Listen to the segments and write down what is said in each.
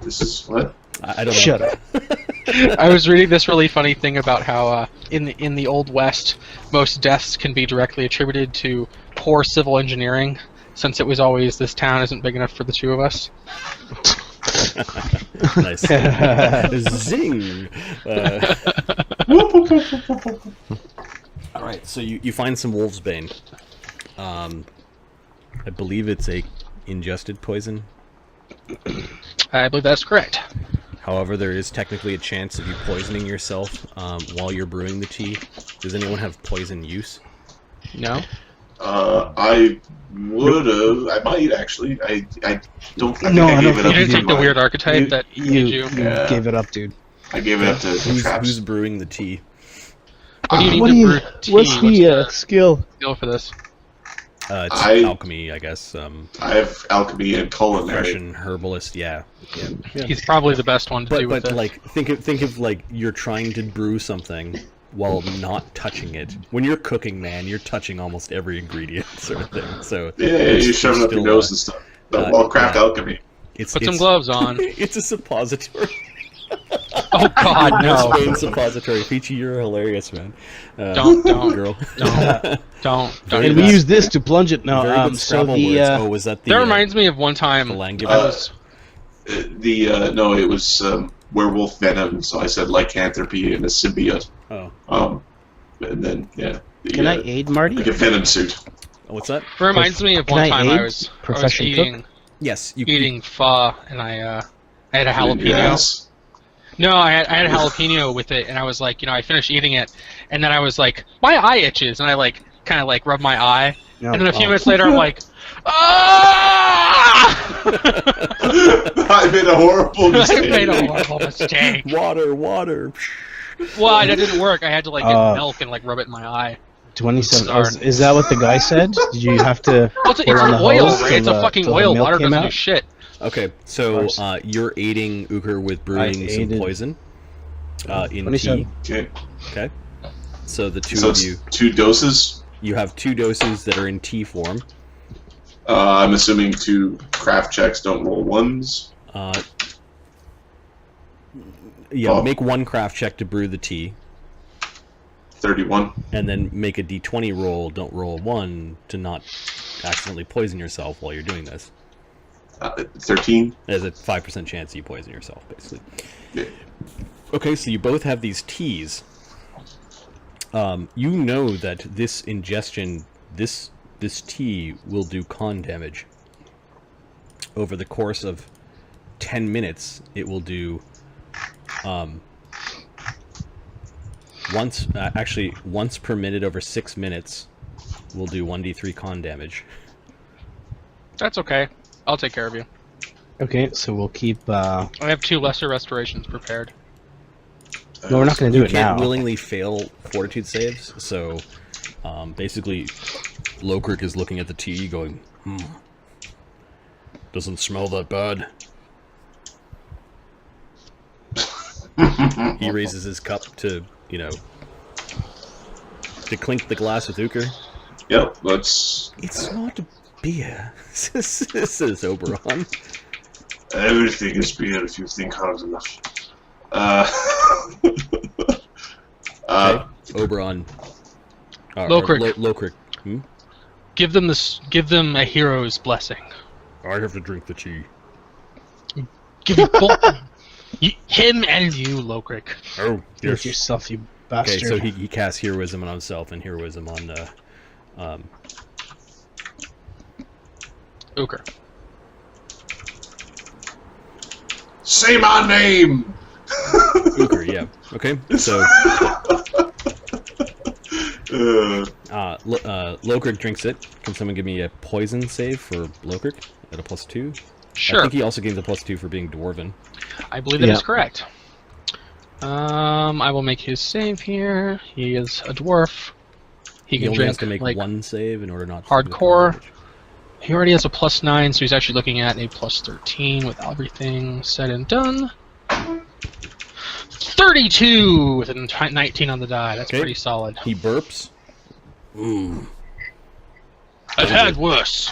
This is what? I don't know. Shut up. I was reading this really funny thing about how in the Old West, most deaths can be directly attributed to poor civil engineering, since it was always this town isn't big enough for the two of us. Nice. Zing! Alright, so you find some wolf's bane. I believe it's a ingested poison. I believe that's correct. However, there is technically a chance of you poisoning yourself while you're brewing the tea. Does anyone have poison use? No? I would have. I might, actually. I don't think No, I I gave don't it think up. You didn't to take the my- weird archetype that made you? Yeah. gave it up, dude. I gave it up to Traps. Who's brewing the tea? What do you need What to do you? brew tea? What's the skill? skill for this? It's alchemy, I guess. I have alchemy and culinary. Russian herbalist, yeah. He's probably the best one to do with But this. like, think of like you're trying to brew something while not touching it. When you're cooking, man, you're touching almost every ingredient, sort of thing. So Yeah, you're shoving up your nose and stuff. But well, craft alchemy. Put some gloves on. It's a suppository. Oh God, no! Spain suppository. Peachy, you're hilarious, man. Don't, girl. don't. And we use this to plunge it now. Very good So Scrabble the words. Oh, was that the? That reminds me of one time. the I language. was No, it was werewolf venom. So I said lycanthropy and a symbiote. Oh. And then can I aid Marty? like a venom suit. What's that? It reminds me of Can one I time aid I was professional eating Yes, you eating pho, and I had a jalapeno. Yes. No, I had a jalapeno with it, and I was like, I finished eating it, and then I was like, my eye itches, and I like kind of like rubbed my eye, No, and then a few oh. minutes later, I'm like, ah! I made a horrible I mistake. made a horrible mistake. Water. Well, that didn't work. I had to like get milk and like rub it in my eye. 27. Sorry. Is that what the guy said? Did you have to? Well, it's put on an the oil, hose right? till It's a the- fucking till the oil. milk Water came doesn't do out? shit. Okay, so you're aiding Uker with brewing some 18. poison in 27. tea. Okay. Okay. So the two So of it's you, 2 doses. you have 2 doses that are in tea form. I'm assuming 2 craft checks don't roll 1s. Make 1 craft check to brew the tea, 31. and then make a d20 roll. Don't roll a 1 to not accidentally poison yourself while you're doing this. 13. There's a 5% chance you poison yourself, basically. Yeah. Okay, so you both have these teas. You know that this ingestion, this tea will do con damage. Over the course of 10 minutes, it will do once per minute over 6 minutes will do 1d3 con damage. That's okay. I'll take care of you. Okay, so we'll keep. I have 2 lesser restorations prepared. No, we're not going to do You it can't now. willingly fail fortitude saves, so basically Lokrik is looking at the tea going, doesn't smell that bad. He raises his cup to, to clink the glass with Uker. Yep, let's... It's not beer, says Oberon. Everything is beer if you think hard enough. Okay. Oberon. Lokrik. Lokrik. Give them a hero's blessing. I have to drink the tea. Give you both. Him and you, Lokrik. Oh, Do yes. it yourself, you Okay, bastard. so he casts heroism on himself and heroism on Uker. Say my name! Uker, yeah. Okay, so Lokrik drinks it. Can someone give me a poison save for Lokrik at a +2? Sure. I think he also gains a +2 for being dwarven. I believe that is correct. I will make his save here. He is a dwarf. He He can only drink has to make like 1 save in order not to hardcore. do the damage. He already has a +9, so he's actually looking at a +13 with everything said and done. 32 with a 19 on the die. That's Okay. pretty solid. He burps. I've had worse.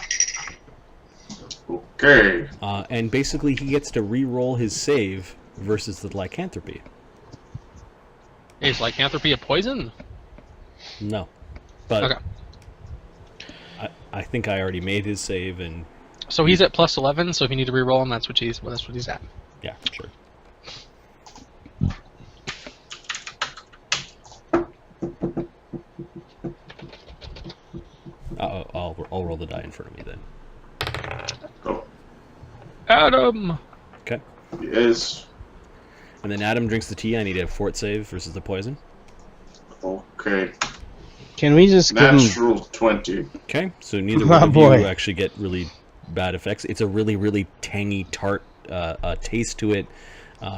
Okay. And basically, he gets to re-roll his save versus the lycanthropy. Is lycanthropy a poison? No, but Okay. I think I already made his save, and So he's at plus 11. So if you need to reroll him, that's what he's at. yeah, sure. I'll roll the die in front of me then. Oh, Adam. Okay. yes. And then Adam drinks the tea. I need a fort save versus the poison. Okay. Can we just give him... Natural 20. Okay, so neither Oh, one of boy. you actually get really bad effects. It's a really, really tangy, tart taste to it.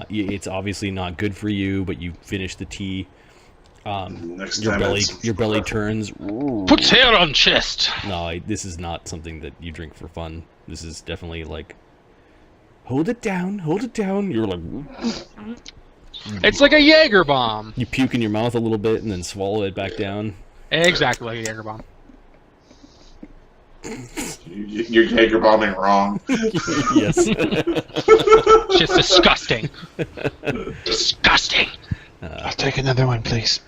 It's obviously not good for you, but you finish the tea. Next Your time belly, it's- your belly turns. Puts hair on chest. No, this is not something that you drink for fun. This is definitely like, hold it down, hold it down. You're like, It's like a Jaeger bomb. you puke in your mouth a little bit and then swallow it back down. Exactly like a Jaeger bomb. You're Jaeger bombing wrong. Yes. It's just disgusting. Disgusting. I'll take another one, please.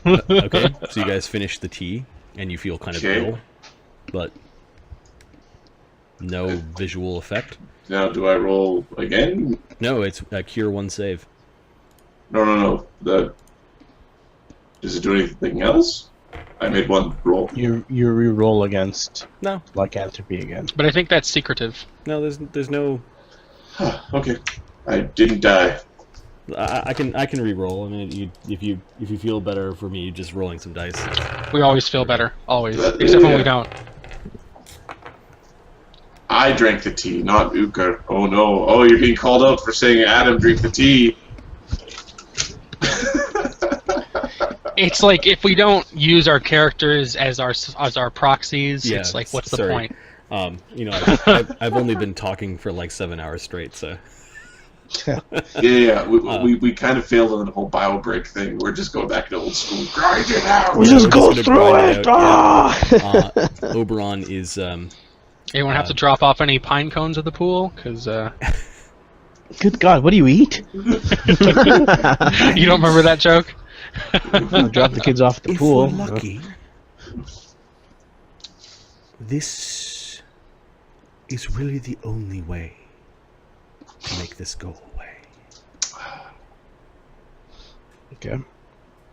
Okay, so you guys finish the tea and you feel kind of Okay. ill, but no visual effect. Now, do I roll again? No, it's a cure one save. No. Does it do anything else? I made one roll. You re-roll against No, lycanthropy again. But I think that's secretive. no, there's no. Okay. I didn't die. I can re-roll. I mean, if you feel better for me, just rolling some dice. We always feel better. Always. Except when we don't. I drank the tea, not Uker. Oh no. Oh, you're being called out for saying Adam drink the tea. It's like if we don't use our characters as our proxies, Yeah, it's like what's the sorry. point? You know, I've only been talking for like 7 hours straight, so. Yeah. We kind of failed on the whole bio break thing. We're just going back to old school. Grind it out. We Yeah, just we're go just through gonna grind it! it out, Ah! Oberon is Anyone have to drop off any pine cones at the pool? Because Good God, what do you eat? you don't remember that joke? Drop the kids off at the if pool. we're lucky. This is really the only way to make this go away. Okay.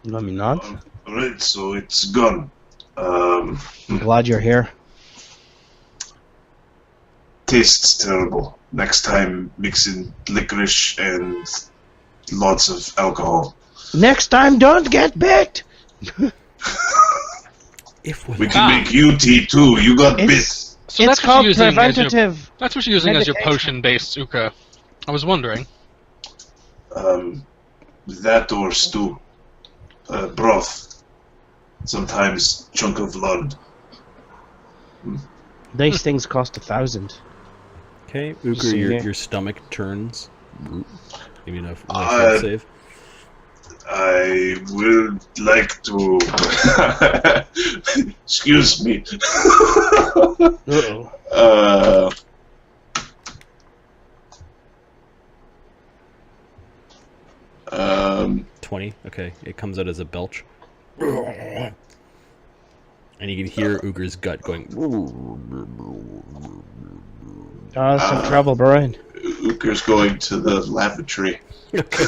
Let me nod. Alright, so it's gone. I'm glad you're here. Tastes terrible. Next time, mix in licorice and lots of alcohol. Next time, don't get bit! If we're We can make you tea too. You got bit. It's, So it's that's what called you're using as your, preventative. that's what you're using as your medication. potion-based Uka. I was wondering. That or stew. Broth. Sometimes chunk of blood. These things cost 1,000. Okay, See Uger, here. your stomach turns. Give me enough Uh, save. I would like to. Excuse me. Uh-oh. 20. Okay, it comes out as a belch. And you can hear Uger's gut going. Some trouble, Brian. Uker's going to the lavatory. Okay.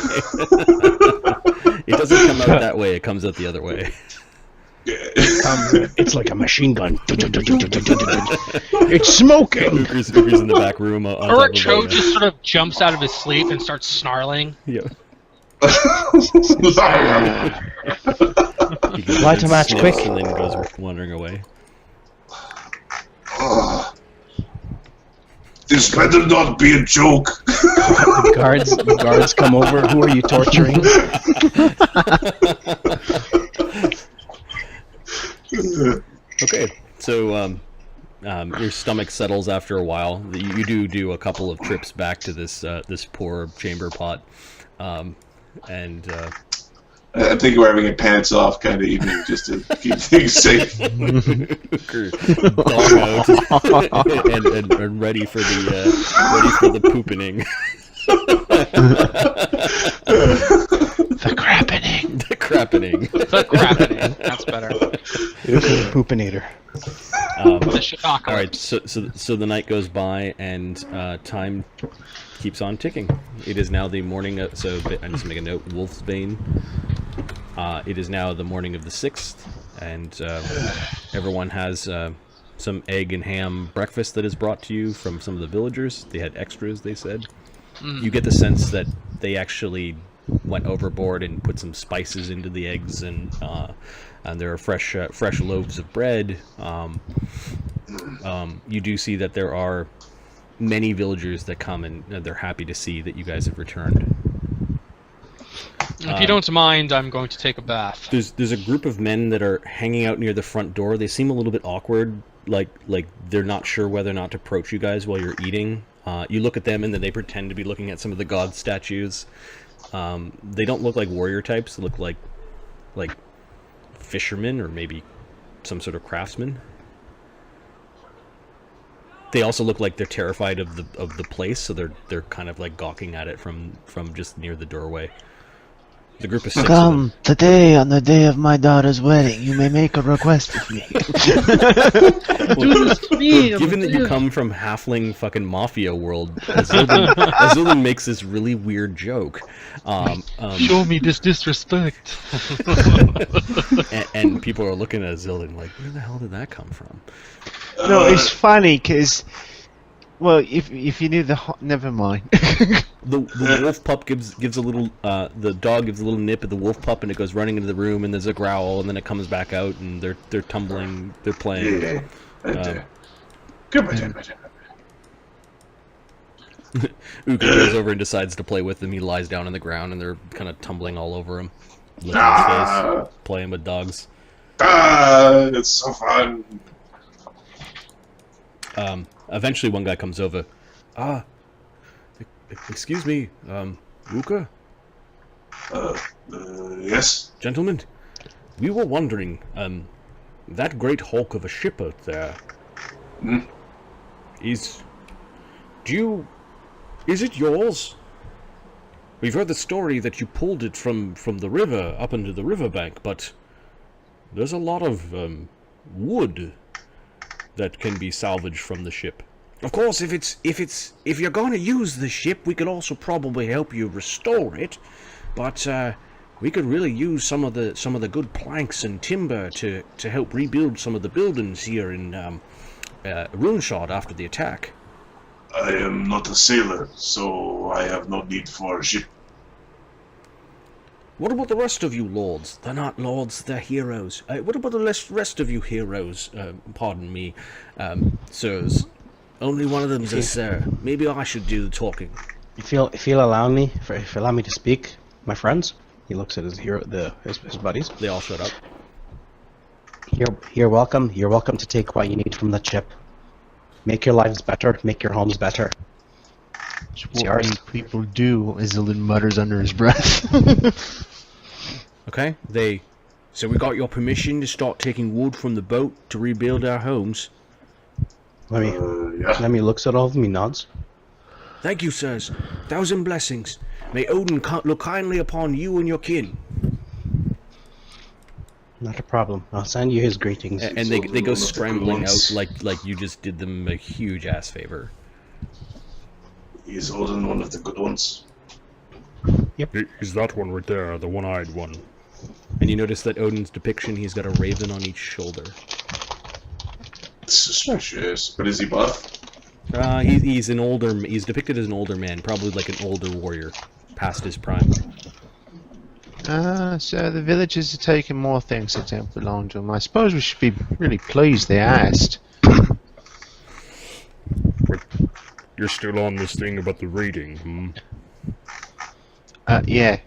It doesn't come out that way, it comes out the other way. It's like a machine gun. It's smoking! Uger's in the back room. On top Or of Cho a- just sort of jumps out of his sleep and starts snarling. Yeah. He Light a match, sniffs quick. And then goes wandering away. This better not be a joke. The guards come over. Who are you torturing? Okay, so your stomach settles after a while. You do a couple of trips back to this this poor chamber pot, and I think we're having a pants off kind of evening just to keep things safe. Dog out and ready for the poopening. The crappening. The crappening. The crappening. That's better. Poopinator. The Chicago. All right, so the night goes by and time keeps on ticking. It is now the morning of, so I just make a note, Wolfsbane. It is now the morning of the 6th, and everyone has some egg and ham breakfast that is brought to you from some of the villagers. They had extras, they said. You get the sense that they actually went overboard and put some spices into the eggs, and there are fresh loaves of bread. You do see that there are many villagers that come, and they're happy to see that you guys have returned. If you don't mind, I'm going to take a bath. There's a group of men that are hanging out near the front door. They seem a little bit awkward, like they're not sure whether or not to approach you guys while you're eating. You look at them, and then they pretend to be looking at some of the god statues. They don't look like warrior types. They look like fishermen or maybe some sort of craftsman. They also look like they're terrified of the place, so they're kind of like gawking at it from just near the doorway. The group of 6 Come, today on the day of my daughter's wedding, you may make a request of me. Given that you come from halfling fucking mafia world, Azildan makes this really weird joke. Show me this disrespect. and people are looking at Azildan like, where the hell did that come from? No, it's funny because, well, if you knew never mind. The wolf pup gives a little, the dog gives a little nip at the wolf pup, and it goes running into the room, and there's a growl, and then it comes back out, and they're tumbling, they're playing. Yeah. Goodbye, Uka goes over and decides to play with them. He lies down on the ground, and they're kind of tumbling all over him, licking his face, playing with dogs. It's so fun. Eventually one guy comes over. Excuse me, Uka? Yes? Gentlemen, we were wondering, that great hulk of a ship out there, is it yours? We've heard the story that you pulled it from the river up into the riverbank, but there's a lot of, wood that can be salvaged from the ship. Of course, if you're going to use the ship, we could also probably help you restore it, but we could really use some of the good planks and timber to help rebuild some of the buildings here in Runeshot after the attack. I am not a sailor, so I have no need for a ship. What about the rest of you lords? They're not lords, they're heroes. What about the rest of you heroes? Pardon me, sirs. Only one of them's a sir. Maybe I should do the talking. If you'll allow me to speak, my friends. He looks at his buddies. They all shut up. You're welcome. You're welcome to take what you need from the ship. Make your lives better. Make your homes better. It's what many people do, Azildan mutters under his breath. Okay, so we got your permission to start taking wood from the boat to rebuild our homes. Lemmy looks at all of them, he nods. Thank you, sirs. 1,000 blessings. May Odin look kindly upon you and your kin. Not a problem. I'll send you his greetings. And they go scrambling out like you just did them a huge ass favor. Is Odin one of the good ones? Yep. Is that one right there, the one-eyed one? And you notice that Odin's depiction, he's got a raven on each shoulder. Suspicious. But is he buff? He's depicted as an older man, probably like an older warrior, past his prime. So the villagers are taking more things that don't belong to them. I suppose we should be really pleased they asked. You're still on this thing about the reading, Yeah.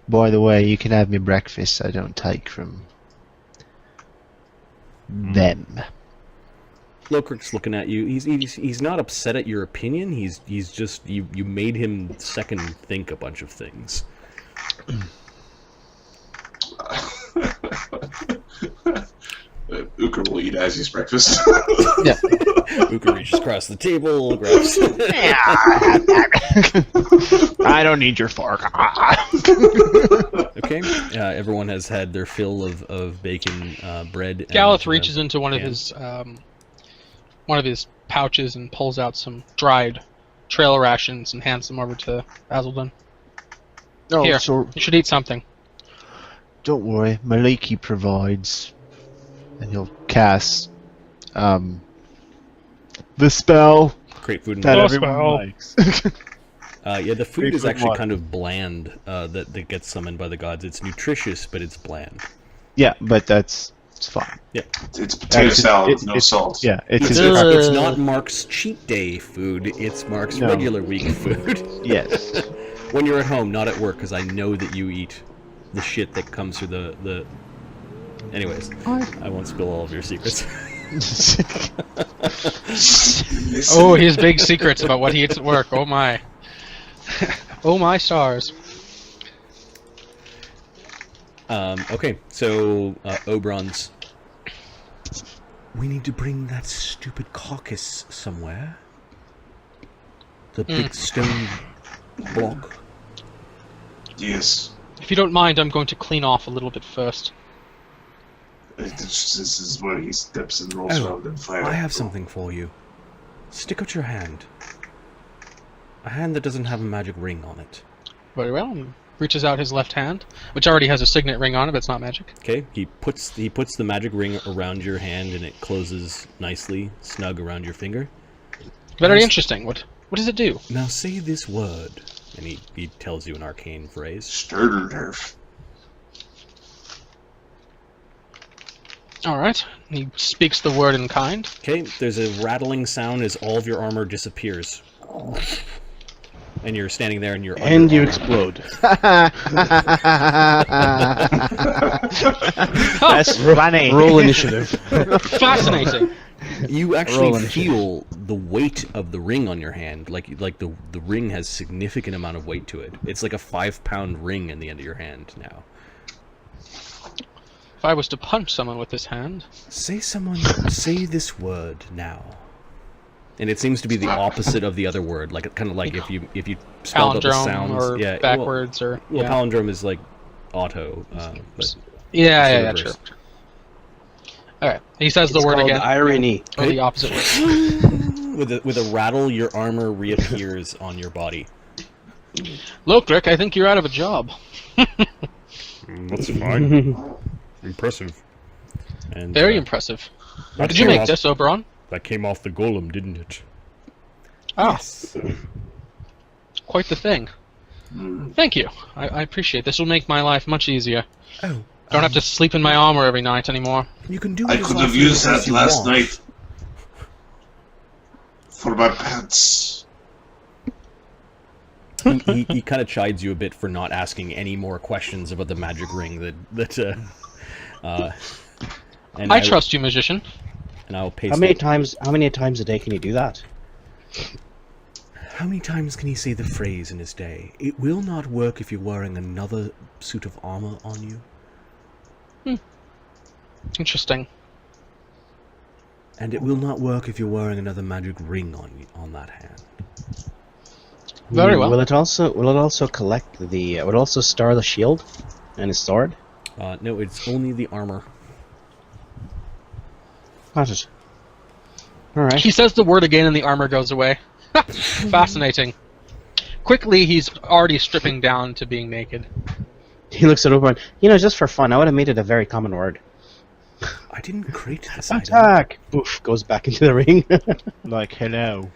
By the way, you can have me breakfast I don't take from them. Locrick's looking at you. He's not upset at your opinion. He's just you made him second think a bunch of things. Uka will eat as his breakfast. Yeah. Uka reaches across the table, grabs. I don't need your fork. Okay, everyone has had their fill of bacon, bread. Galeth and, reaches into one of his pouches and pulls out some dried trail rations and hands them over to Azuldan. Oh, Here, so you should eat something. don't worry, Maliki provides, and he'll cast the spell Create food and that water. everyone likes. Yeah, the food Create is food and actually water. kind of bland. That gets summoned by the gods. It's nutritious, but it's bland. Yeah, but it's fine. It's potato salad with no salt. Yeah, it's It's not Mark's cheat day food. It's Mark's No. regular week food. yes. When you're at home, not at work, because I know that you eat the shit that comes through the. Anyways, I won't spill all of your secrets. Oh, his big secrets about what he eats at work. Oh my. Oh my stars. Okay, so Oberon's. We need to bring that stupid carcass somewhere. The big stone block. Yes. If you don't mind, I'm going to clean off a little bit first. This is where he steps and rolls around and fire. I have something for you. Stick out your hand. A hand that doesn't have a magic ring on it. Very well. He reaches out his left hand, which already has a signet ring on it, but it's not magic. Okay, he puts the magic ring around your hand and it closes nicely, snug around your finger. Very Nice. interesting. What does it do? Now say this word, and he tells you an arcane phrase. Sturderdurf. Alright. He speaks the word in kind. Okay, there's a rattling sound as all of your armor disappears. And you're standing there and you're And under you armor. explode. That's funny. Roll initiative. Fascinating. You Roll actually initiative. feel the weight of the ring on your hand. Like the ring has significant amount of weight to it. It's like a 5-pound ring in the end of your hand now. If I was to punch someone with this hand, Say this word now. And it seems to be the opposite of the other word, like kind of like if you spelled out the palindrome sounds, or yeah, backwards or Well, yeah. palindrome is like auto, but Yeah, it's true. reversed. Alright. He says the It's word called again. irony. Or the opposite word. With a rattle, your armor reappears on your body. Look, Rick, I think you're out of a job. That's fine. Impressive. And Very impressive. that Did you came make off- this, Oberon? That came off the golem, didn't it? Oh, Yes. quite the thing. Thank you. I appreciate it. This will make my life much easier. Oh, Don't have to sleep in my armor every night anymore. you can do. I it as could often have used as that you last want. night. For my pants. He kind of chides you a bit for not asking any more questions about the magic ring and I trust you, magician. And I'll paste. How many times a day can you do that? How many times can he say the phrase in his day? It will not work if you're wearing another suit of armor on you, Interesting. and it will not work if you're wearing another magic ring on that hand. Very well. Will it also collect the? Will it also store the shield and his sword? No, it's only the armor. Got it. All right. He says the word again and the armor goes away. Fascinating. Quickly, he's already stripping down to being naked. He looks at Oberon. Just for fun, I would have made it a very common word. I didn't create this item. Attack! Boof! Goes back into the ring. Like, hello.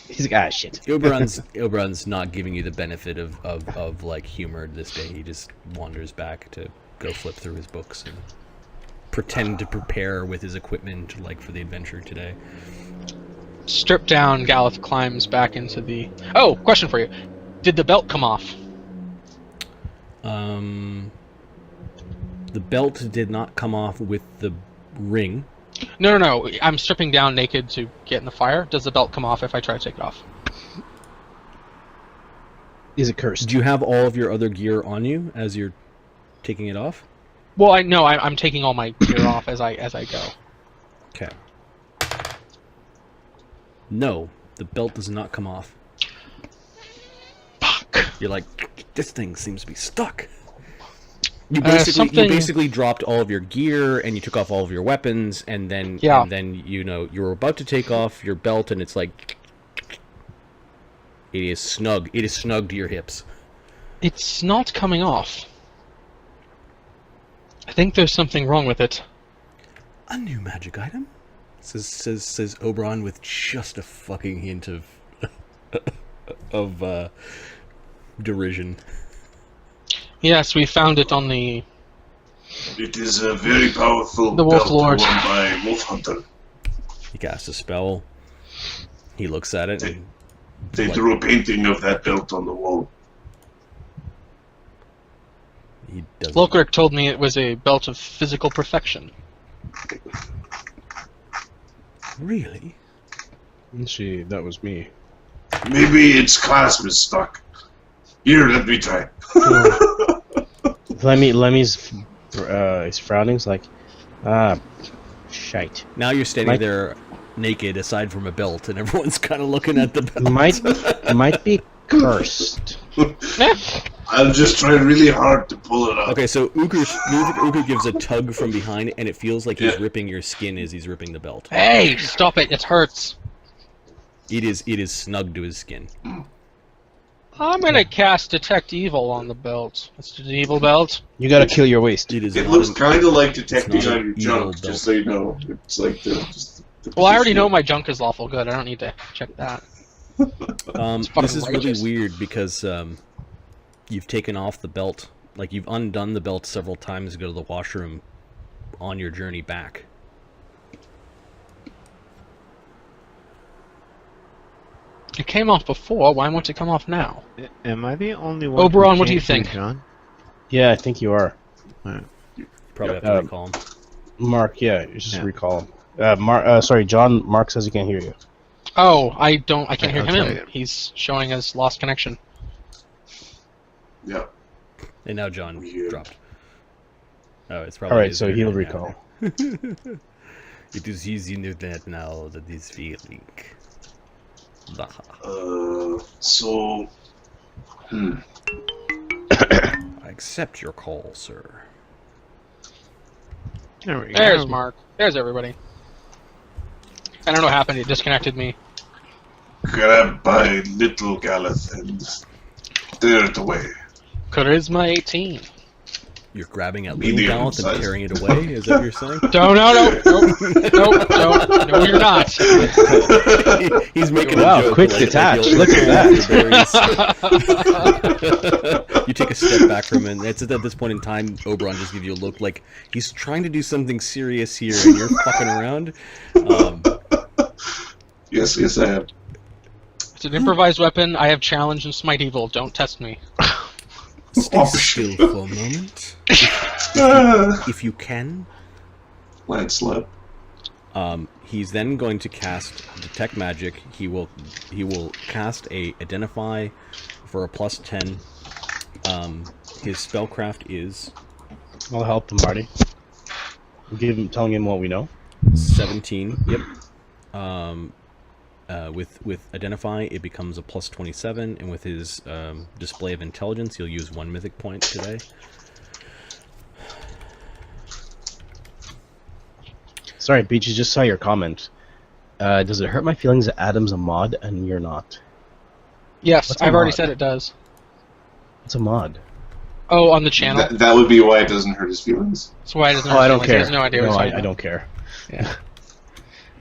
He's like, shit. Oberon's not giving you the benefit of like humor this day. He just wanders back to go flip through his books and pretend to prepare with his equipment like for the adventure today. Stripped down, Galeth climbs back into the... Oh, question for you. Did the belt come off? The belt did not come off with the ring. No. I'm stripping down naked to get in the fire. Does the belt come off if I try to take it off? Is it cursed? Do you have all of your other gear on you as you're taking it off? Well, I know I'm taking all my gear off as I go. Okay. No, the belt does not come off. Fuck. You're like, this thing seems to be stuck. You Something- basically dropped all of your gear and you took off all of your weapons, and then you were about to take off your belt, and it's like it is snug. It is snug to your hips. It's not coming off. I think there's something wrong with it. A new magic item? Says Oberon with just a fucking hint of derision. Yes, we found it on the... It is a very powerful The Wolf belt Lord. worn by Wolf-Hunter. He casts a spell. He looks at it. And, They like, drew a painting of that belt on the wall. he doesn't. Lolkirk told me it was a belt of physical perfection. Really? That was me. Maybe its clasp is stuck. Here, let me try. Lemmy's he's frowning. He's like, shite. Now you're standing there naked, aside from a belt, and everyone's kind of looking at the belt. Might be cursed. I'm just trying really hard to pull it up. Okay, so Uku gives a tug from behind, and it feels like he's ripping your skin as he's ripping the belt. Hey, stop it! It hurts. It is snug to his skin. I'm gonna cast Detect Evil on the belt. It's an evil belt. You gotta kill your waist. It is. It not looks an- kind of like detecting it's not on your an evil junk, belt. just so you know. It's like the Well, I already position. know my junk is lawful good. I don't need to check that. This is really righteous. weird because you've taken off the belt. Like, you've undone the belt several times to go to the washroom on your journey back. It came off before. Why won't it come off now? Am I the only one? Oberon, who what do you can't think? John? Yeah, I think you are. You probably have to recall him. Mark, yeah, you just Yeah. recall him. Sorry, John. Mark says he can't hear you. Oh, I can't hear I'll tell him. you. He's showing us lost connection. Yeah. And now John Weird. dropped. Oh, it's probably. All right, his so he'll internet recall. now. It is his internet now that is failing. So. I accept your call, sir. There we There's go. Mark. There's everybody. I don't know what happened. It disconnected me. Grabbed by little Galeth and steered away. Charisma 18. You're grabbing at Little Medium Galeth and size. tearing it away? Is that what you're saying? No, you're not. He's making Wow, a joke. quick like detach. you'll- Look at that. You take a step back from him, and it's at this point in time, Oberon just gives you a look like he's trying to do something serious here, and you're fucking around. Yes, I am. It's an improvised weapon. I have challenge and smite evil. Don't test me. Stay Oh, still for a moment, if you can. Landslide. He's then going to cast Detect Magic. He will cast a Identify for a +10. His spellcraft is I'll help him, Marty. Telling him what we know. 17. Yep. With Identify, it becomes a +27, and with his Display of Intelligence, he'll use 1 mythic point today. Sorry, Beachy, just saw your comment. Does it hurt my feelings that Adam's a mod and you're not? Yes, What's a I've already mod? said it does. It's a mod. Oh, on the channel. That would be why it doesn't hurt his feelings. That's why he doesn't. Oh, I don't He care. has no idea what No, he's talking I about. don't care. Yeah.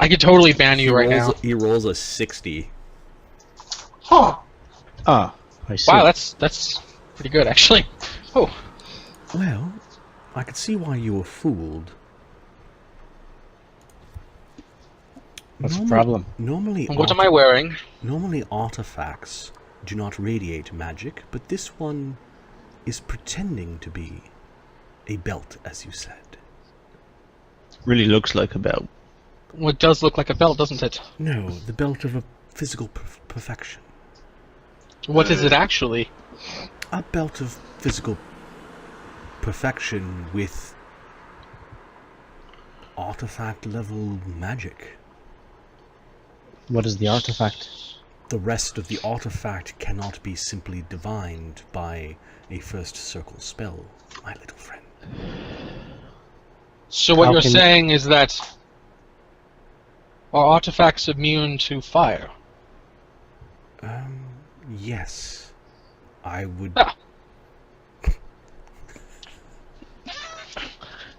I could totally ban you right now. He rolls a 60. Huh. Ah, I see. Wow, that's pretty good actually. Oh, Well, I could see why you were fooled. What's the problem? Normally, what am I wearing? Normally artifacts do not radiate magic, but this one is pretending to be a belt, as you said. Really looks like a belt. Well, it does look like a belt, doesn't it? No, the belt of a physical perfection. What is it actually? A belt of physical perfection with artifact level magic. What is the artifact? The rest of the artifact cannot be simply divined by a first circle spell, my little friend. So what How you're can- saying is that are artifacts immune to fire? Yes. I would... Ah.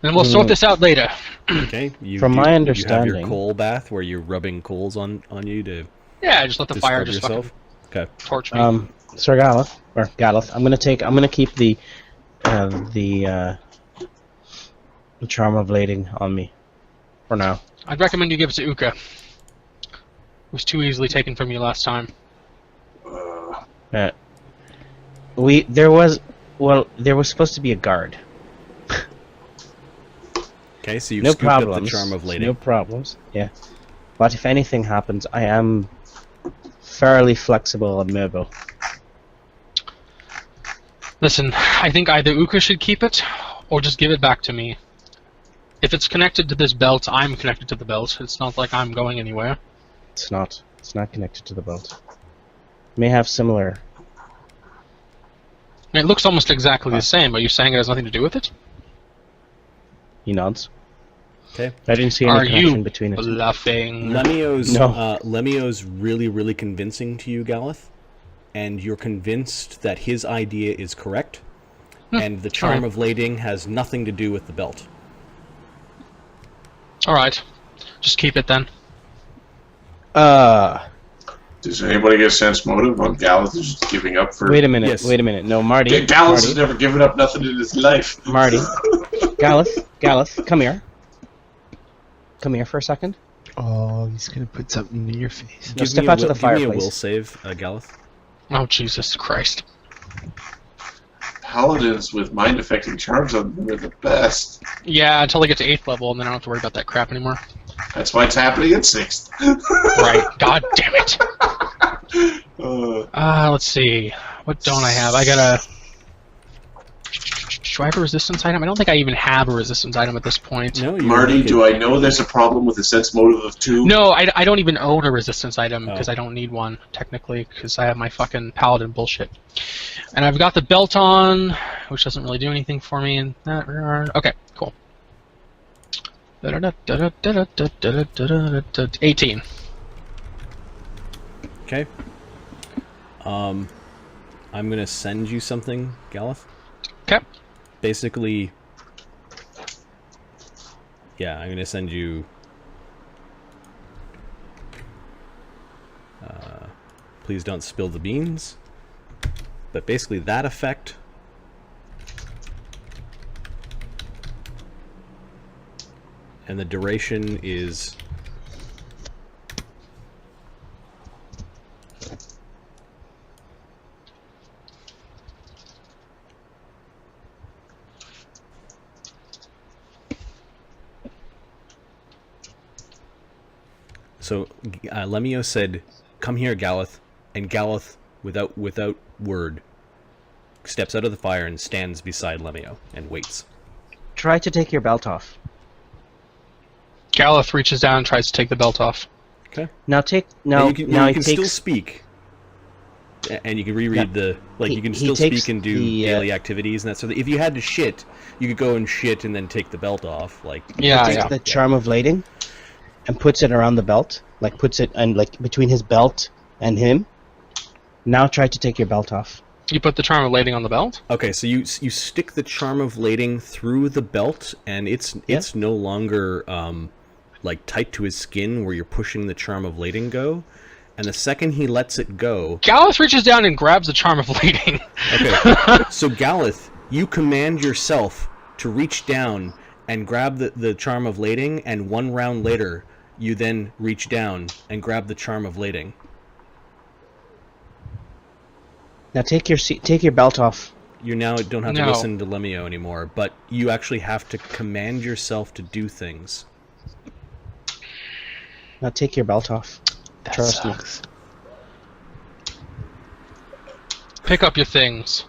Then we'll sort this out later. Okay, you, From my you have understanding- your coal bath where you're rubbing coals on you to Yeah, just let the fire scrub just yourself. fucking Okay. torch me. Sir Galeth, or Galeth, I'm gonna keep the charm of lading on me for now. I'd recommend you give it to Uka. It was too easily taken from you last time. There was supposed to be a guard. Okay, so you've No scooped up the problems. charm of lading. No problems. Yeah, but if anything happens, I am fairly flexible and mobile. Listen, I think either Uka should keep it, or just give it back to me. If it's connected to this belt, I'm connected to the belt. It's not like I'm going anywhere. It's not. It's not connected to the belt. May have similar. It looks almost exactly the same. Are you saying it has nothing to do with it? He nods. Okay. I didn't see any Are connection you between it. bluffing? Lemmy-O's, No. Lemmy-O's really, really convincing to you, Galeth, and you're convinced that his idea is correct, and the charm Alright. of lading has nothing to do with the belt. Alright. Just keep it then. Does anybody get a sense motive on Galeth just giving up for... Wait a minute. Yes. Wait a minute. No, Marty. Galeth has never given up nothing in his life. Marty. Galeth, come here. Come here for a second. Oh, he's gonna put something in your face. Just step out to the Give me a fireplace. will save, Galeth. Oh, Jesus Christ. Paladins with mind-affecting charms on them are the best. Yeah, until they get to 8th level, and then I don't have to worry about that crap anymore. That's why it's happening at 6th. Right. God damn it. Uh, Let's see. What don't I have? I got a... Do I have a resistance item? I don't think I even have a resistance item at this point. No, you Marty, do I know there's a problem with a sense motive of 2? No, I don't even own a resistance item because Oh. I don't need one, technically, because I have my fucking paladin bullshit. And I've got the belt on, which doesn't really do anything for me in that regard. Okay, cool. 18. Okay. I'm gonna send you something, Galeth. Okay. Basically, yeah, I'm gonna send you. Please don't spill the beans. But basically, that effect. And the duration is. So Lemmy-O said, "Come here, Galeth," and Galeth, without word, steps out of the fire and stands beside Lemmy-O and waits. Try to take your belt off. Galeth reaches down and tries to take the belt off. Okay. Now take Now now. you can, now you he can still takes. speak, and you can reread Yeah. you can He still takes speak and do the, daily activities and that. So that if you had to shit, you could go and shit and then take the belt off. Like Yeah, takes yeah. the charm of lading and puts it around the belt, like puts it and like between his belt and him. Now try to take your belt off. You put the charm of lading on the belt? okay, so you stick the charm of lading through the belt, and it's no longer like tight to his skin where you're pushing the charm of lading go. And the second he lets it go, Galeth reaches down and grabs the charm of lading. okay. So Galeth, you command yourself to reach down and grab the charm of lading, and 1 round later, you then reach down and grab the charm of lading. Now take your belt off. You now don't have to No. listen to Lemmy-O anymore, but you actually have to command yourself to do things. Now take your belt off. That Trust me. sucks. Pick up your things.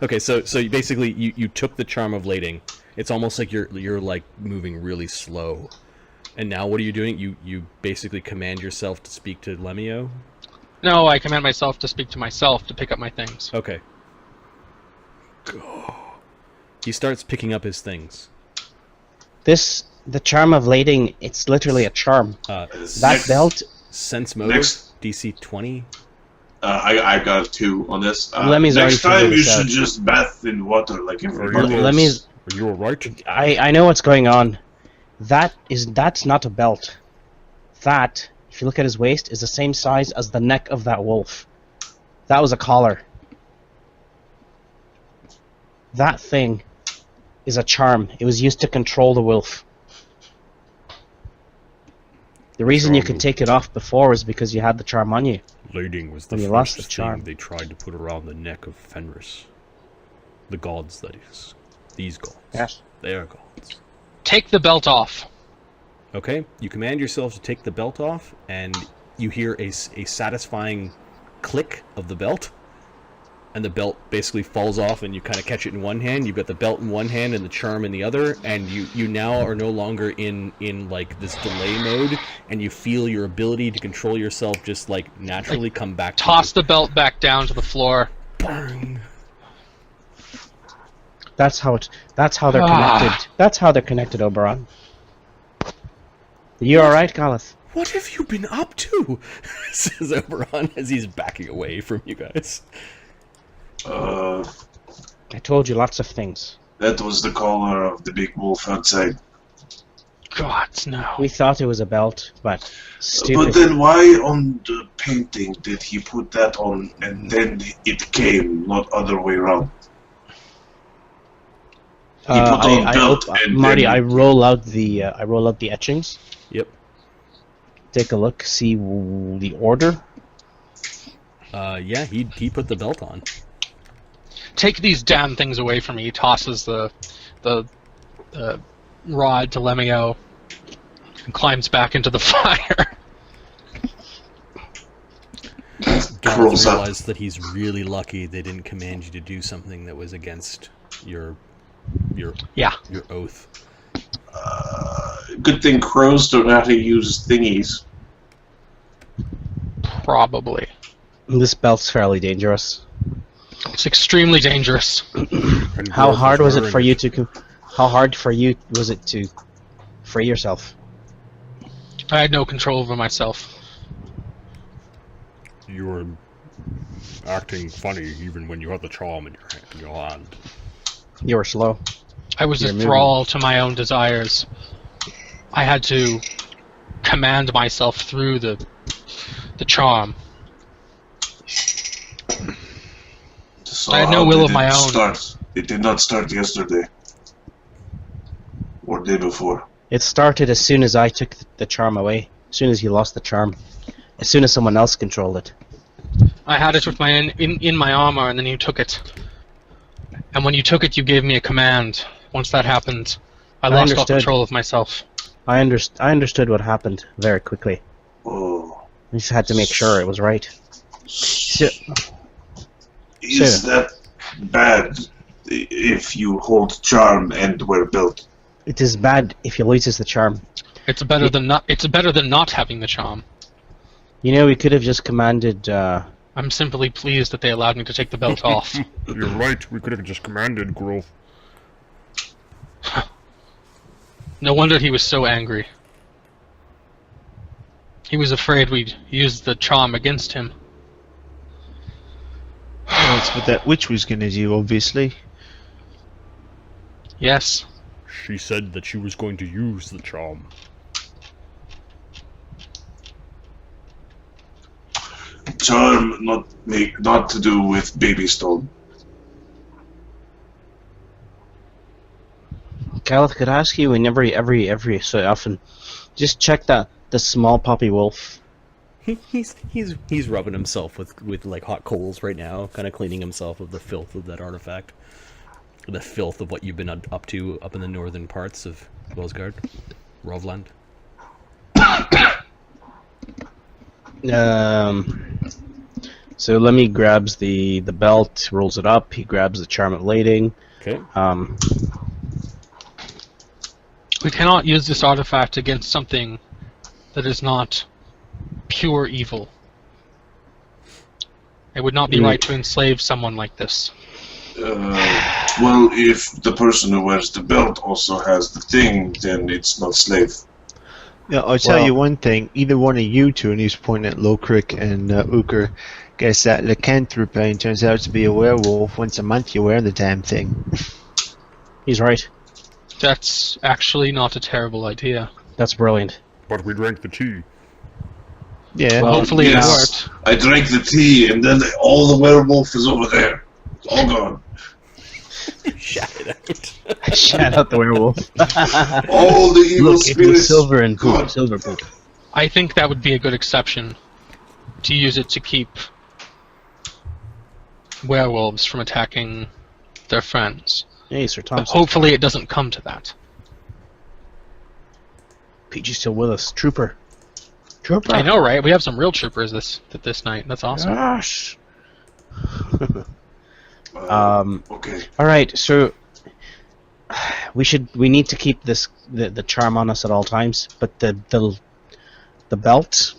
Okay, so basically you took the charm of lading, It's almost like you're like moving really slow. And now what are you doing? You basically command yourself to speak to Lemmy-O? No, I command myself to speak to myself to pick up my things. Okay. He starts picking up his things. The charm of lading, it's literally a charm. That belt... Sense mode, DC 20. I got 2 on this. Lemmy's next already time you figured this should out. just bath in water like everybody else. Lemmy's... Are you alright? I know what's going on. That's not a belt. That, if you look at his waist, is the same size as the neck of that wolf. That was a collar. That thing is a charm. It was used to control the wolf. The reason you could take it off before was because you had the charm on you. Lading was the When you lost first the charm. thing they tried to put around the neck of Fenris. The gods, that is. These gods. Yes. They are gods. Take the belt off. Okay, you command yourself to take the belt off, and you hear a satisfying click of the belt, and the belt basically falls off, and you kind of catch it in one hand. You've got the belt in one hand and the charm in the other, and you now are no longer in like this delay mode, and you feel your ability to control yourself just like naturally come back. Toss the belt back down to the floor. Bang. That's how they're connected. That's how they're connected, Oberon. You alright, Galeth? What have you been up to? Says Oberon as he's backing away from you guys. I told you lots of things. That was the collar of the big wolf outside. Gods, no. We thought it was a belt, but stupid. But then why on the painting did he put that on and then it came, not other way around? He put on belt and Marty, then... I roll out the etchings. Yep. Take a look, see the order. Yeah, he put the belt on. Take these damn things away from me. He tosses the rod to Lemmy-O and climbs back into the fire. Gareth realized that he's really lucky they didn't command you to do something that was against your oath. Good thing crows don't know how to use thingies. Probably. This belt's fairly dangerous. It's extremely dangerous. How hard was it for you to? How hard for you was it to free yourself? I had no control over myself. You were acting funny even when you had the charm in your hand. You were slow. I was a thrall to my own desires. I had to command myself through the charm. So I had no how will did of my it own. Start? It did not start yesterday. Or day before. It started as soon as I took the charm away. As soon as you lost the charm. As soon as someone else controlled it. I had it with my in my armor, and then you took it. And when you took it, you gave me a command. Once that happened, I lost all control of myself. I understood what happened very quickly. Oh. I just had to make sure it was right. Is that bad if you hold charm and wear belt? It is bad if he loses the charm. It's better than not. It's better than not having the charm. You know, we could have just commanded. I'm simply pleased that they allowed me to take the belt off. You're right. We could have just commanded Grolph. No wonder he was so angry. He was afraid we'd use the charm against him. That's what that witch was going to do, obviously. Yes. She said that she was going to use the charm. Charm not to do with baby stone. Galeth, could I ask you, in every so often, just check that the small puppy wolf. He's rubbing himself with like hot coals right now, kind of cleaning himself of the filth of that artifact, the filth of what you've been up to up in the northern parts of Wellsgard, Rovland. So Lemmy grabs the belt, rolls it up. He grabs the charm of lading. Okay. We cannot use this artifact against something that is not pure evil. It would not be right to enslave someone like this. Well, if the person who wears the belt also has the thing, then it's not slave. Yeah, I'll tell you one thing. Either one of you two, and he's pointing at Lokrik and Uker, gets that lycanthrope and turns out to be a werewolf. Once a month you wear the damn thing. He's right. That's actually not a terrible idea. That's brilliant. But we drank the tea. Yeah. Well, Hopefully Yes, it worked. I drank the tea, and then all the werewolf is over there. It's all gone. Shout it out. Shout out the werewolf. All the evil Look, it spirits. was silver and poop. gone. Silver poop. I think that would be a good exception. To use it to keep werewolves from attacking their friends. Hey, Sir But Thompson. hopefully it doesn't come to that. Peachy's still with us. Trooper. Trooper. I know, right? We have some real troopers this night. That's awesome. Gosh. Okay. All right, so we need to keep the charm on us at all times, but the belt,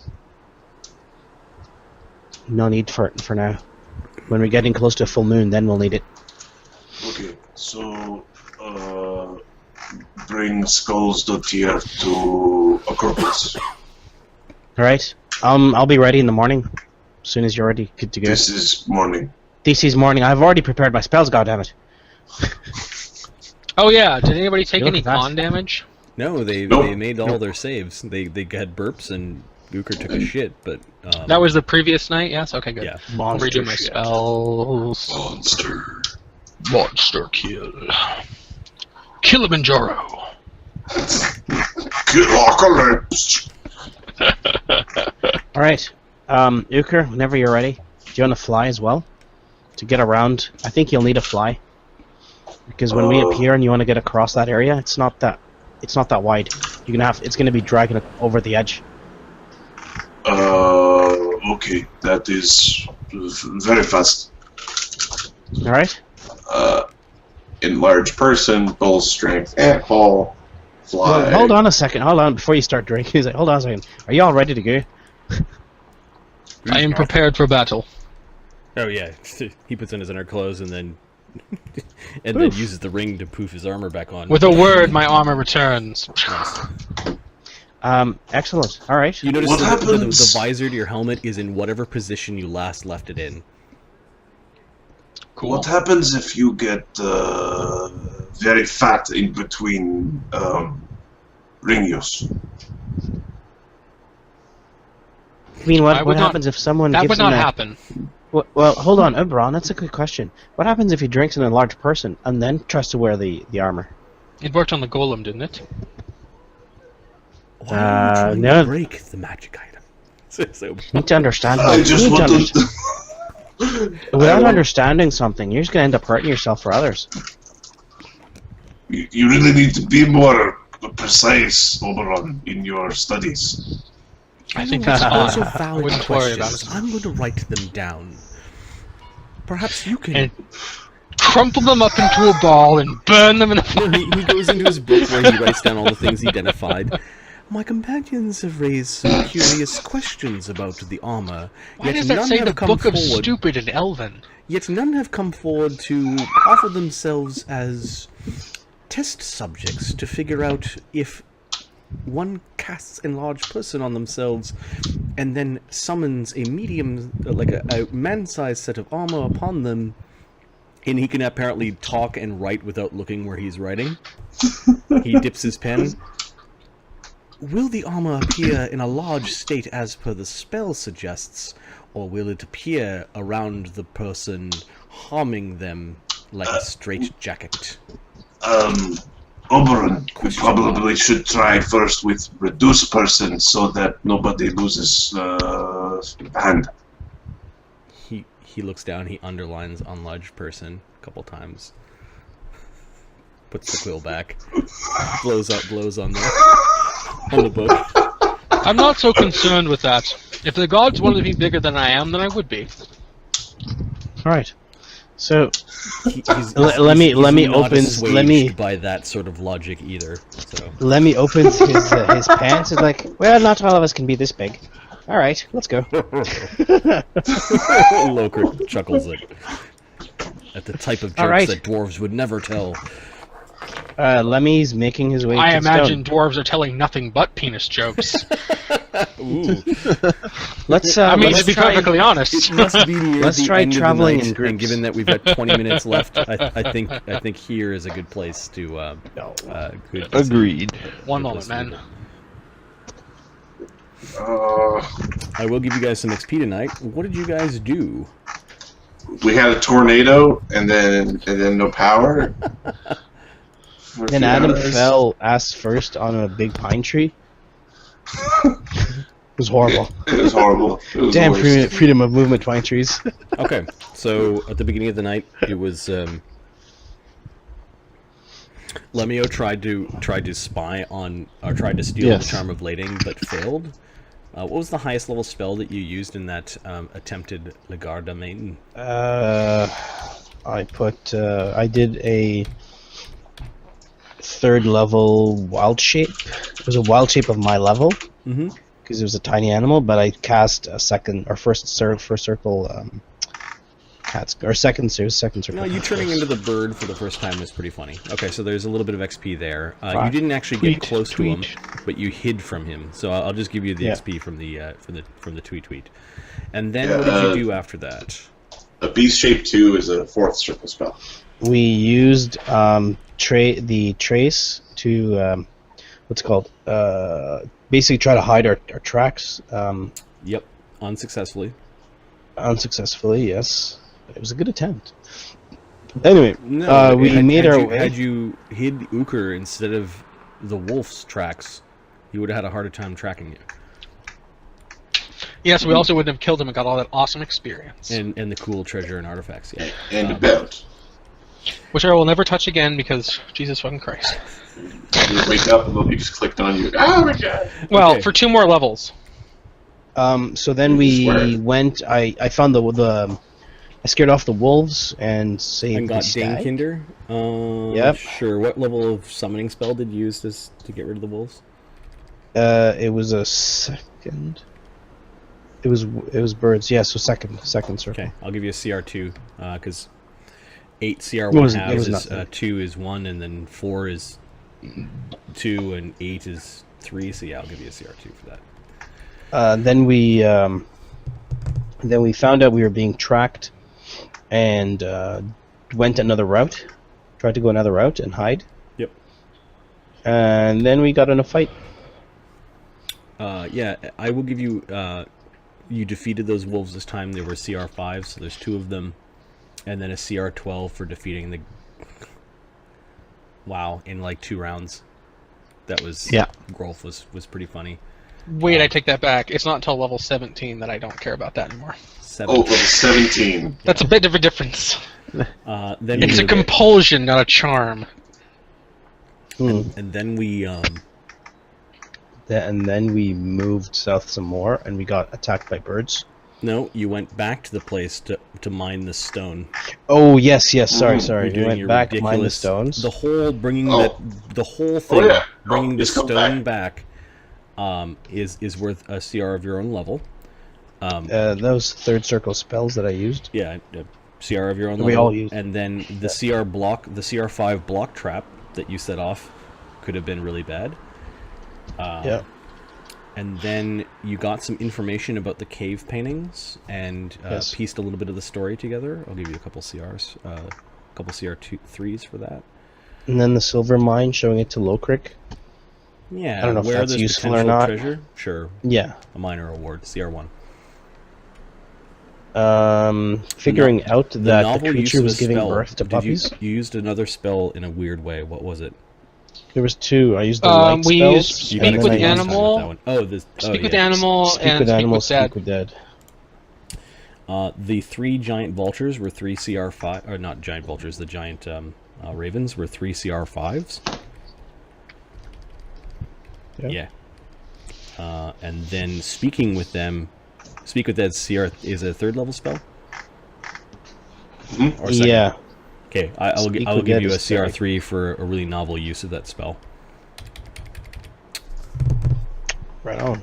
no need for it for now. When we're getting close to a full moon, then we'll need it. Okay. So, bring Skulls Dotier to Acropolis. All right. I'll be ready in the morning, as soon as you're ready. Good to go. This is morning. DC's morning. I've already prepared my spells. Goddammit. Oh yeah, did anybody take Look any at that. con damage? No, they made all their saves. They had burps and Bucher took a shit, but That was the previous night, yes? Okay, good. yeah. I'll redo my spells. Monster. Monster kill. Kilimanjaro. Apocalypse. All right. Uker, whenever you're ready, do you want to fly as well? To get around, I think you'll need a fly. Because when we appear and you want to get across that area, it's not that wide. It's gonna be dragging it over the edge. Okay, that is very fast. All right. Enlarged person, bull strength, fall, fly. Well, hold on a second. Hold on before you start drinking. He's like, hold on a second. Are you all ready to go? I am prepared for battle. Oh yeah, he puts on his inner clothes and then then uses the ring to poof his armor back on. With a word, my armor returns. Excellent. All right. You notice What that the happens- visor to your helmet is in whatever position you last left it in. Cool. What happens if you get very fat in between ring use? I mean, I what would not- happens if someone That gives would him not a... happen. Well, hold on, Ubron, that's a good question. What happens if he drinks in a large person and then tries to wear the armor? It worked on the golem, didn't it? Why are you trying no. to break the magic item? So You need to understand. I just you need want to to. Without understanding something, you're just going to end up hurting yourself for others. You really need to be more precise, Oberon, in your studies. I think These it's are also fine. valid Wouldn't worry questions. about it. I'm going to write them down. Perhaps you can. And crumple them up into a ball and burn them in a fire. He goes into his book where he writes down all the things he identified. My companions have raised some curious questions about the armor. Why yet does that none say have the come Book of forward. Stupid in Elven? Yet none have come forward to offer themselves as test subjects to figure out if one casts enlarged person on themselves and then summons a medium, like a man-sized set of armor upon them, and he can apparently talk and write without looking where he's writing. He dips his pen. Will the armor appear in a large state as per the spell suggests, or will it appear around the person, harming them like a straitjacket? Oberon, we probably should try first with reduce person so that nobody loses hand. He looks down, he underlines unlarged person a couple times. Puts the quill back. blows on the book. I'm not so concerned with that. If the gods wanted to be bigger than I am, then I would be. All right. So He's let me not opens assuaged by that sort of logic either. So Lemmy opens his pants. Is like, well, not all of us can be this big. All right, let's go. Loker chuckles at the type of jokes All right. that dwarves would never tell. Lemmy's making his way. I to imagine stone. dwarves are telling nothing but penis jokes. Ooh, Let's. I mean, let's to be try, perfectly honest. must be near Let's the try end traveling of the in night, groups. and given that we've got 20 minutes left, I think here is a good place to. Agreed. One good moment, place to man. leave it. Uh, I will give you guys some XP tonight. What did you guys do? we had a tornado and then no power. For a Then few Adam hours. fell ass first on a big pine tree. It was horrible. It was horrible. It was Damn the worst. freedom of movement pine trees. Okay, so at the beginning of the night, it was Lemmy-O tried to spy on or tried to steal Yes. the charm of lading, but failed. What was the highest level spell that you used in that attempted Legarda-Main? I did a 3rd level wild shape. It was a wild shape of my level Mm-hmm. because it was a tiny animal, but I cast a first circle second circle. No, you turning into the bird for the first time was pretty funny. Okay, so there's a little bit of XP there. You Fuck. didn't actually Tweet, get close to tweet. him, but you hid from him. So I'll just give you the Yeah. XP from the tweet. And then what did you do after that? A beast shape 2 is a 4th circle spell. We used the trace to what's it called basically try to hide our tracks Yep, unsuccessfully. unsuccessfully. Yes, it was a good attempt. Anyway, No, we made our way. Had you hid Uker instead of the wolf's tracks, he would have had a harder time tracking you. Yes, we also wouldn't have killed him and got all that awesome experience. And the cool treasure and artifacts, yeah. And a belt. Which I will never touch again because Jesus fucking Christ. You wake up and nobody just clicked on you. Oh my god! Well, Okay. for 2 more levels. So then we went. I found I scared off the wolves and saved And the got stag. Dainkinder? Yep. Sure. What level of summoning spell did you use to get rid of the wolves? It was a second. It was birds. Yeah, so second circle. Okay, I'll give you a CR2, because 8 It CR1 was halves is nothing. 2 is 1, and then 4 is 2, and 8 is 3, so yeah, I'll give you a CR2 for that. Then we found out we were being tracked, and went another route. Tried to go another route and hide. Yep. And then we got in a fight. Yeah, I will give you, you defeated those wolves this time. They were CR5, so there's 2 of them, and then a CR12 for defeating the... Wow, in like 2 rounds. That was... Yeah. Grolph was pretty funny. Wait, I take that back. It's not until level 17 that I don't care about that anymore. 7. Oh, level 17. That's a bit of a difference. Then It's we a compulsion, not a charm. and then we... And then we moved south some more, and we got attacked by birds. No, you went back to the place to mine the stone. Oh yes, sorry. You're We doing went your back, mined the ridiculous- stones. The whole bringing Oh. the whole thing, yeah. bringing the just come stone back, is worth a CR of your own level. Those 3rd circle spells that I used. Yeah, a CR of your own We level. all used. And then the the CR5 block trap that you set off could have been really bad. Yeah. And then you got some information about the cave paintings and Yes. pieced a little bit of the story together. I'll give you a couple CRs, a couple CR3s for that. And then the silver mine, showing it to Lowcrick. Yeah, I don't know if where that's there's useful or potential not. treasure, sure, Yeah. a minor award, CR1. Figuring out that the novel use creature of was a giving spell, birth to did puppies. You used another spell in a weird way. What was it? There was 2. I used the light We spells. used You Speak and got then with it I last used time animal. with that one. Oh, this. Speak with yeah. animal Speak and with speak animals, with dead. speak with dead. The 3 giant vultures were 3 CR5, or not giant vultures. The giant ravens were 3 CR5s. Yeah. And then speaking with them, speak with dead CR is a 3rd level spell. Mhm. Or second? Yeah. Okay, I will Speak give with Dead you a is scary. CR3 for a really novel use of that spell. Right on.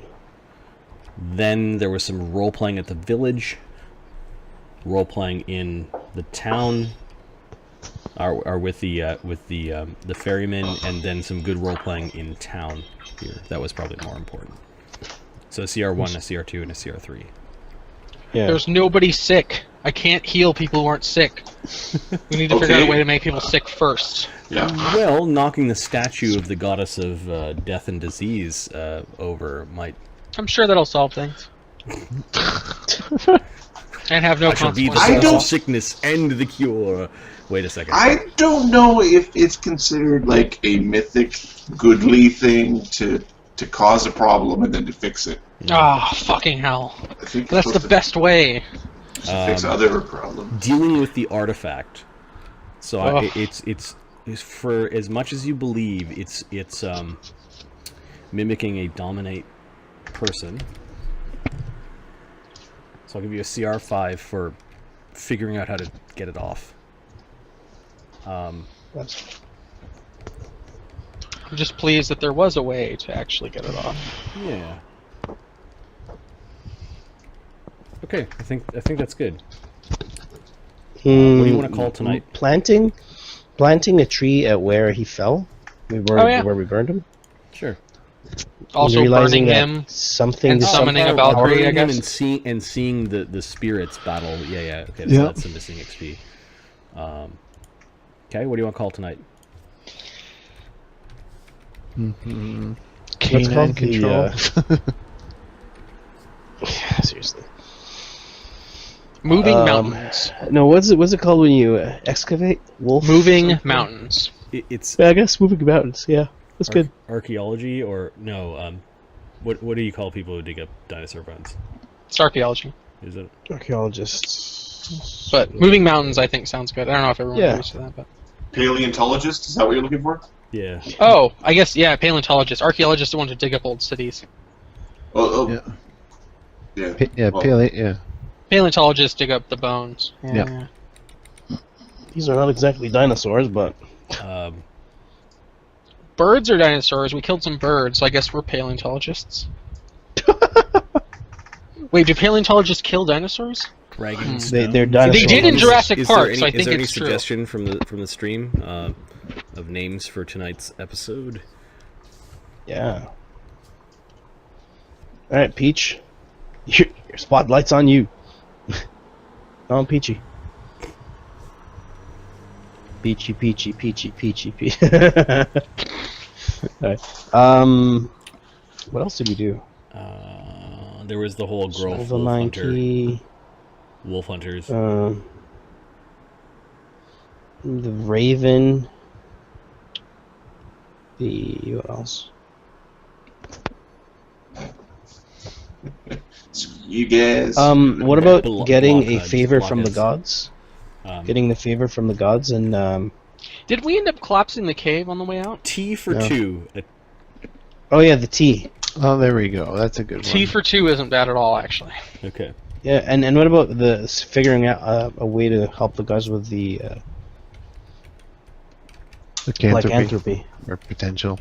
Then there was some role playing at the village, role playing in the town, or with the ferryman, and then some good role playing in town here. That was probably more important. So a CR1, a CR2, and a CR3. Yeah. There's nobody sick. I can't heal people who aren't sick. We need to figure out a way to make people sick first. Yeah. Well, knocking the statue of the goddess of death and disease over might. I'm sure that'll solve things. And have no I shall be the consequences. I source don't- of sickness and the cure. Wait a second. I don't know if it's considered like a mythic, goodly thing to cause a problem and then to fix it. Ah, fucking hell. I think That's the best way. to fix other problems. Dealing with the artifact. So Ugh. it's for as much as you believe it's mimicking a dominate person. So I'll give you a CR5 for figuring out how to get it off. That's- I'm just pleased that there was a way to actually get it off. Yeah. Okay, I think that's good. What do you want to call tonight? Planting a tree at where he fell. Where we burned him. Sure. Also Realizing burning that him. something and to summoning something a Valkyrie, I Burning him guess. and seeing the spirits battle. Yeah. Okay, so Yeah. that's some missing XP. Okay, what do you want to call tonight? Mm-hmm. Let's call Canine control. Yeah, seriously. Moving Um, mountains. No, what's it called when you excavate? Wolf. Moving something? mountains. It's Yeah, I guess moving mountains. Yeah, that's good. archaeology or no? What do you call people who dig up dinosaur bones? It's archaeology. Is it? Archaeologists. But moving mountains, I think, sounds good. I don't know if everyone Yeah. agrees to that, but. Paleontologist, is that what you're looking for? Yeah. Oh, I guess, yeah, paleontologists. Archaeologists want to dig up old cities. Oh, Yeah. yeah. Yeah, Well, paleo. Yeah. Paleontologists dig up the bones. Yeah. These are not exactly dinosaurs, but Birds are dinosaurs. We killed some birds, so I guess we're paleontologists. Wait, do paleontologists kill dinosaurs? Dragon. they're dinosaurs. They did in Jurassic Park, so I Is think there any it's true. suggestion from the stream of names for tonight's episode? Yeah. All right, Peach. Your spotlight's on you. On Peachy. Peachy. Alright. What else did we do? There was the whole Grolph the Silver Wolf-Hunter. Monkey. Wolf Hunters. The Raven. What else? You guys. What about Block- getting block a heads, favor block from the heads. gods? Um, Getting the favor from the gods and Did we end up collapsing the cave on the way out? T for No. 2. oh yeah, the T. Oh, there we go. That's a good T one. for 2 isn't bad at all, actually. Okay. Yeah, and what about figuring out a way to help the guys with the Lycanthropy. lycanthropy? Or potential.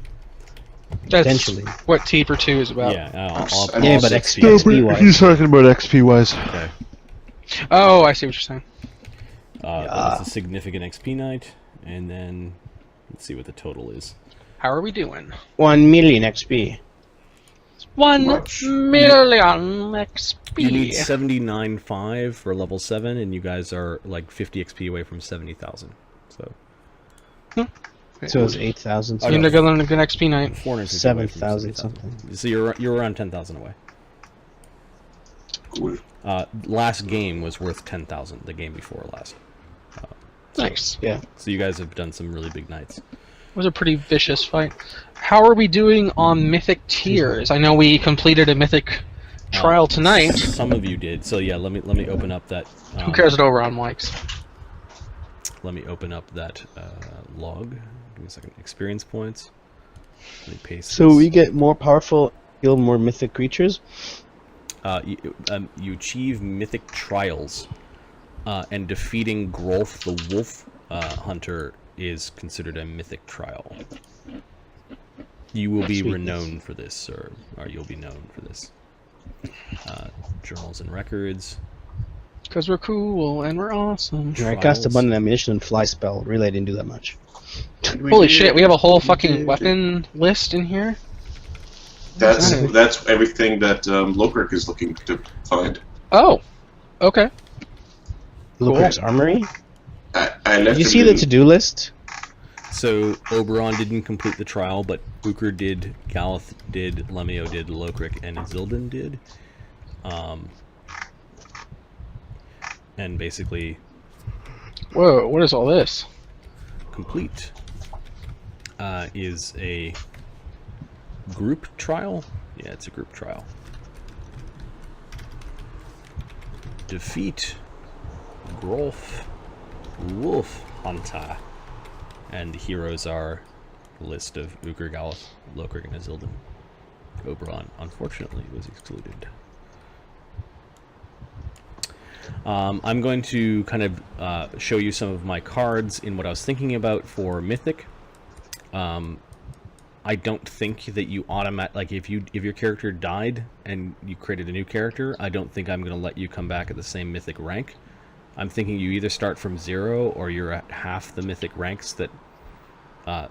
That's Potentially. what T for 2 is about. Yeah. And Yeah, also but XP. XP wise. He's talking about XP wise. Okay. Oh, I see what you're saying. That was a significant XP night, and then let's see what the total is. How are we doing? 1 million XP. 1 Much. million XP. You need 79.5 for level 7, and you guys are like 50 XP away from 70,000. So So it's 8,000. Oh, Seemed no. to go on a good XP night. 450 away from 7,000 70,000. something. So you're around 10,000 away. Cool. Last game was worth 10,000. The game before last. Nice. Yeah. So you guys have done some really big nights. It was a pretty vicious fight. How are we doing on mythic tiers? I know we completed a mythic trial tonight. Some of you did. So yeah, let me open up that. Who cares it over on mics? Let me open up that log. Give me a second. Experience points. Let me paste. So this. we get more powerful, kill more mythic creatures. You achieve mythic trials. and defeating Grolph the Wolf-Hunter is considered a mythic trial. You will be renowned for this, or you'll be known for this. Journals and records. Because we're cool and we're awesome. I cast abundant ammunition and fly spell. Really, I didn't do that much. Holy shit, we have a whole fucking weapon list in here? That's everything that Lokrik is looking to find. Oh, okay. Lokrik's armory? I left Did you him see the to-do list? So Oberon didn't complete the trial, but Uker did, Galith did, Lemmy-O did, Lokrik and Zildin did. And basically... Whoa, what is all this? Complete is a group trial? Yeah, it's a group trial. Defeat Grolph the Wolf-Hunter. And the heroes are a list of Uker, Galith, Lokrik, and Zildin. Oberon, unfortunately, was excluded. I'm going to kind of show you some of my cards in what I was thinking about for Mythic. I don't think that you like if your character died and you created a new character, I don't think I'm going to let you come back at the same Mythic rank. I'm thinking you either start from 0 or you're at half the Mythic ranks that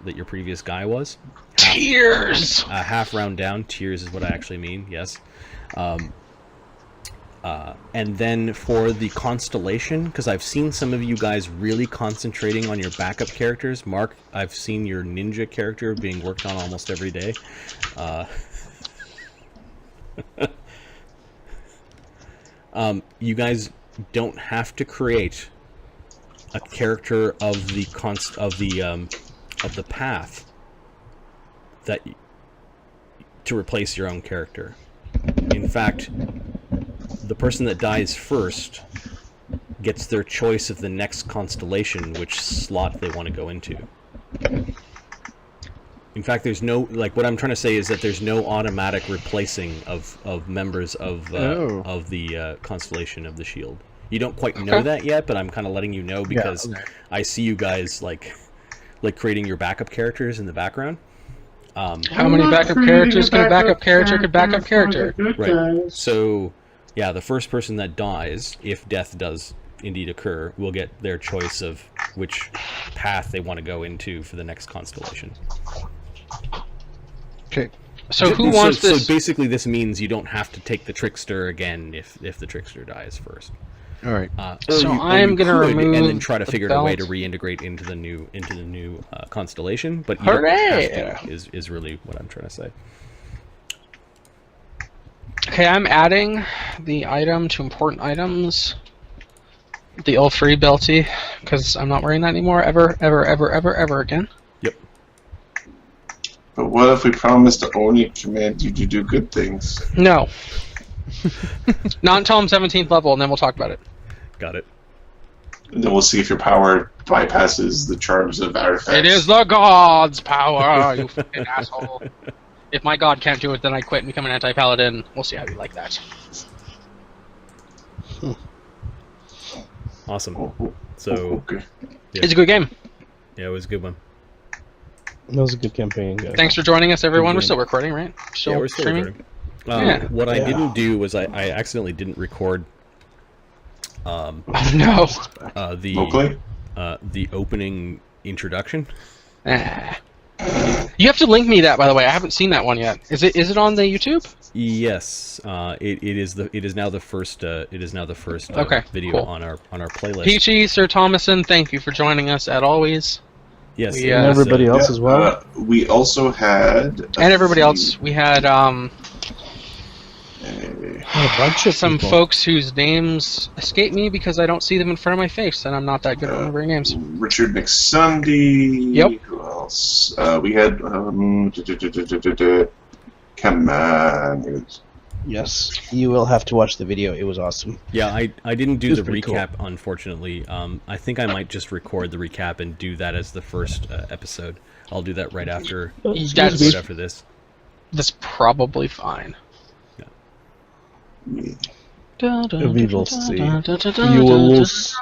your previous guy was. Tears! Half round down. Tears is what I actually mean, yes. And then for the constellation, because I've seen some of you guys really concentrating on your backup characters. Mark, I've seen your ninja character being worked on almost every day. You guys don't have to create a character of the path to replace your own character. In fact, the person that dies first gets their choice of the next constellation, which slot they want to go into. In fact, there's no, like, what I'm trying to say is that there's no automatic replacing of members of the constellation of the shield. You don't quite know that yet, but I'm kind of letting you know because I see you guys like creating your backup characters in the background. How many backup characters can a backup character could backup character? Right. So, yeah, the first person that dies, if death does indeed occur, will get their choice of which path they want to go into for the next constellation. Okay. So who wants this? So basically, this means you don't have to take the trickster again if the trickster dies first. All right. So I'm gonna remove and then try to figure out a way to belt. reintegrate into the new constellation. But you don't have to, is really what I'm trying to say. Okay, I'm adding the item to important items. The L3 belty, because I'm not wearing that anymore ever again. Yep. But what if we promise to only command you to do good things? No. Not until I'm 17th level, and then we'll talk about it. Got it. And then we'll see if your power bypasses the charms of artifacts. It is the god's power, you fucking asshole. If my god can't do it, then I quit and become an anti-paladin. We'll see how you like that. Awesome. So, okay. Yeah. It's a good game. Yeah, it was a good one. That was a good campaign, guys. Thanks for joining us, everyone. We're still recording, right? Yeah, we're still streaming? recording. What I didn't do was I accidentally didn't record Oh no. The opening introduction. You have to link me that, by the way. I haven't seen that one yet. Is it on the YouTube? Yes, it is now the first Okay, video cool. on our playlist. Peachy, Sir Thomason, thank you for joining us as always. Yes, And everybody else as well. We also had... And everybody else. We had A bunch of some people. folks whose names escape me because I don't see them in front of my face, and I'm not that good at remembering names. Richard McSundy. Yep. Who else? We had... Come on. Yes, you will have to watch the video. It was awesome. Yeah, I didn't do It was the pretty cool. recap, unfortunately. I think I might just record the recap and do that as the first episode. I'll do that right after this. That's probably fine. We will see. You will lose.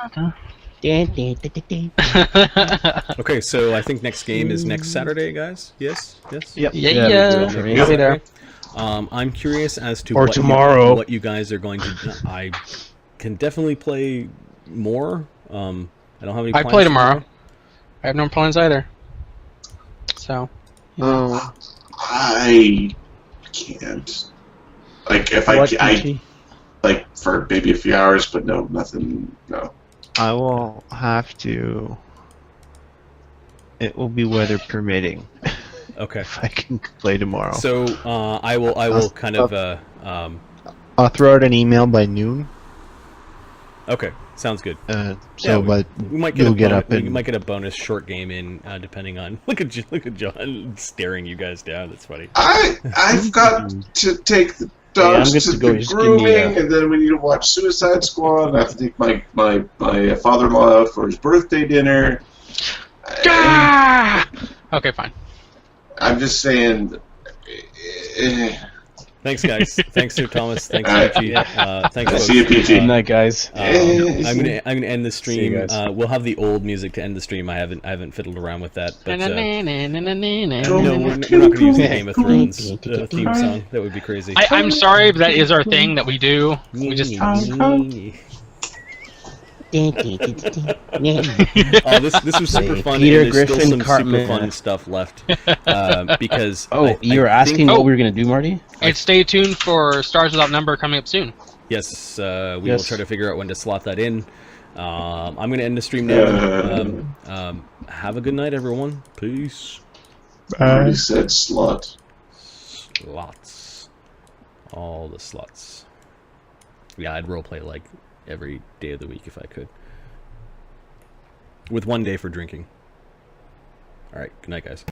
Okay, so I think next game is next Saturday, guys. Yes. Yep. Yeah. Next See there. Saturday. I'm curious as to Or tomorrow. what you guys are going to. I can definitely play more. I don't have any. I plans play tomorrow. I have no plans either. So. I can't. Like if I like for maybe a few hours, but no, nothing. No. I will have to. It will be weather permitting. Okay. If I can play tomorrow. So I will kind of. I'll throw out an email by noon. Okay, sounds good. But we might get you'll a get bonus, up and we might get a bonus short game in, depending on. Look at John staring you guys down. That's funny. I've got to take the I'm dogs good to to go. the Just give me, grooming, and then we need to watch Suicide Squad. I have to take my father-in-law out for his birthday dinner. Ah! Okay, fine. I'm just saying. Thanks, guys. Thanks to Thomas. Thanks, Peachy. Thanks, folks. See you, Peachy. Good night, guys. I'm gonna end the See you stream. guys. We'll have the old music to end the stream. I haven't fiddled around with that. But no, we're not gonna use the Game of Thrones theme song. That would be crazy. I'm sorry, but that is our thing that we do. We just. Oh, this was super fun. Peter and there's still Griffin some Cartman. super fun stuff left because. You were asking what we were going to do, Marty? And stay tuned for Stars Without Number coming up soon. Yes, we will try to figure out when to slot that in. I'm going to end the stream now. Have a good night, everyone. Peace. I already said slut. Slots. All the slots. Yeah, I'd roleplay like every day of the week if I could. With one day for drinking. Alright, good night, guys.